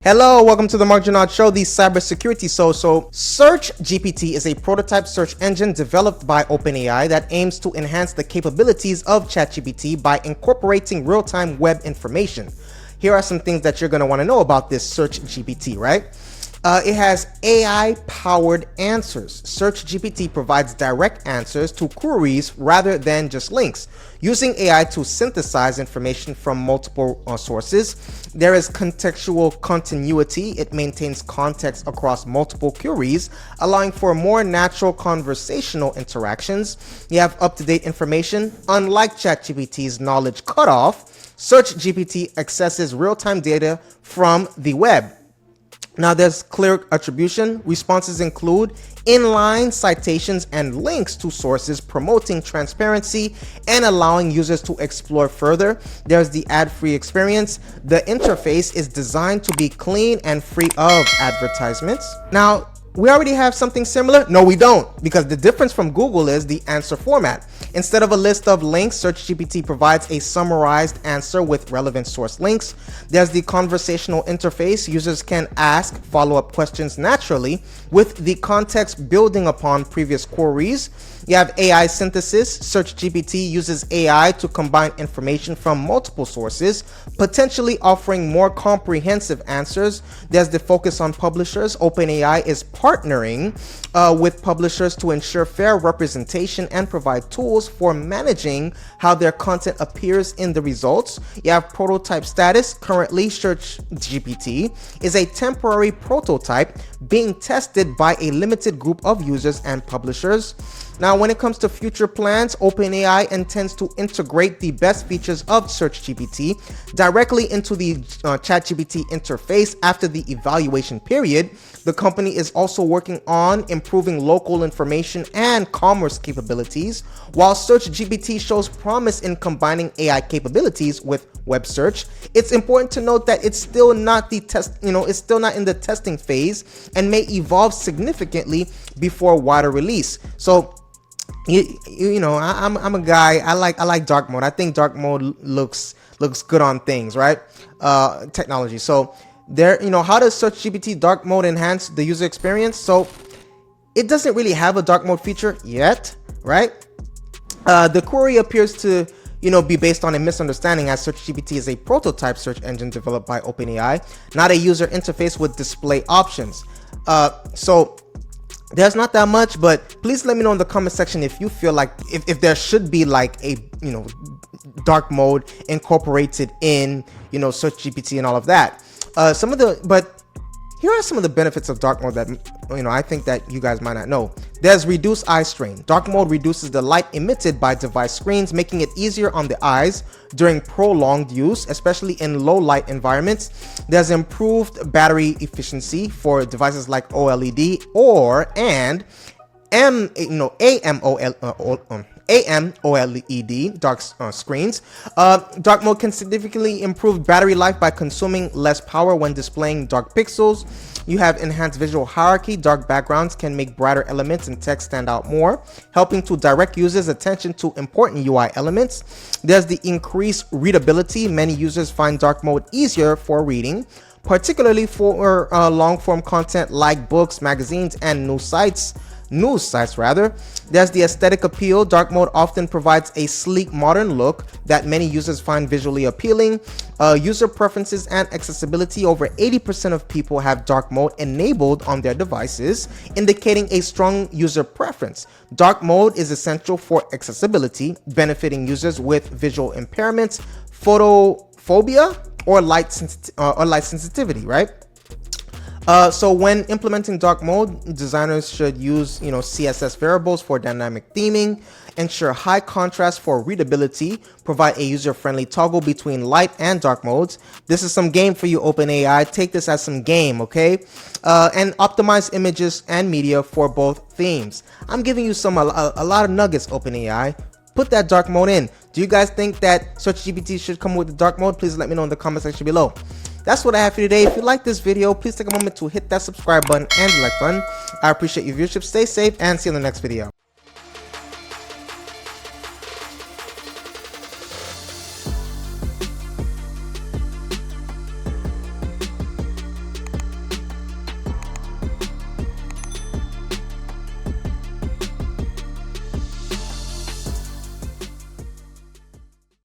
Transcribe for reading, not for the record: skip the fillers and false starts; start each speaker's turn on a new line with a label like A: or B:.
A: Hello, welcome to the Mark Janard Show, the cybersecurity show. So SearchGPT is a prototype search engine developed by OpenAI that aims to enhance the capabilities of ChatGPT by incorporating real-time web information. Here are some things that you're going to want to know about this SearchGPT, right? It has AI-powered answers. SearchGPT provides direct answers to queries rather than just links. Using AI to synthesize information from multiple sources, there is contextual continuity. It maintains context across multiple queries, allowing for more natural conversational interactions. You have up-to-date information. Unlike ChatGPT's knowledge cutoff, SearchGPT accesses real-time data from the web. Now there's clear attribution. Responses include inline citations and links to sources, promoting transparency and allowing users to explore further. There's the ad-free experience. The interface is designed to be clean and free of advertisements. Now, we already have something similar? No, we don't, because the difference from Google is the answer format. Instead of a list of links, SearchGPT provides a summarized answer with relevant source links. There's the conversational interface. Users can ask follow-up questions naturally, with the context building upon previous queries. You have AI synthesis. SearchGPT uses AI to combine information from multiple sources, potentially offering more comprehensive answers. There's the focus on publishers. OpenAI is partnering with publishers to ensure fair representation and provide tools for managing how their content appears in the results. You have prototype status. Currently, SearchGPT is a temporary prototype being tested by a limited group of users and publishers. Now, when it comes to future plans, OpenAI intends to integrate the best features of SearchGPT directly into the ChatGPT interface after the evaluation period. The company is also working on improving local information and commerce capabilities. While SearchGPT shows promise in combining AI capabilities with web search, it's important to note that it's still not it's still not in the testing phase and may evolve significantly before wider release. So I'm a guy. I like dark mode. I think dark mode looks good on things, right? Technology. So how does SearchGPT dark mode enhance the user experience? So it doesn't really have a dark mode feature yet, right? The query appears to be based on a misunderstanding, as SearchGPT is a prototype search engine developed by OpenAI, not a user interface with display options. So there's not that much, but please let me know in the comment section if you feel like if there should be like a dark mode incorporated in SearchGPT and all of that. But here are some of the benefits of dark mode that I think that you guys might not know. There's reduced eye strain. Dark mode reduces the light emitted by device screens, making it easier on the eyes during prolonged use, especially in low light environments. There's improved battery efficiency for devices like OLED and AMOLED dark screens. Dark mode can significantly improve battery life by consuming less power when displaying dark pixels. You have enhanced visual hierarchy. Dark backgrounds can make brighter elements and text stand out more, helping to direct users' attention to important UI elements. There's the increased readability. Many users find dark mode easier for reading, particularly for long-form content like books, magazines, and news sites. There's the aesthetic appeal. Dark mode often provides a sleek, modern look that many users find visually appealing. User preferences and accessibility. Over 80% of people have dark mode enabled on their devices, indicating a strong user preference. Dark mode is essential for accessibility, benefiting users with visual impairments, photophobia, or light sensitivity, right? So when implementing dark mode, designers should use CSS variables for dynamic theming, ensure high contrast for readability, provide a user-friendly toggle between light and dark modes. This is some game for you, OpenAI. Take this as some game, okay? And optimize images and media for both themes. I'm giving you a lot of nuggets, OpenAI. Put that dark mode in. Do you guys think that SearchGPT should come with the dark mode? Please let me know in the comment section below. That's what I have for you today. If you like this video, please take a moment to hit that subscribe button and the like button. I appreciate your viewership. Stay safe and see you in the next video.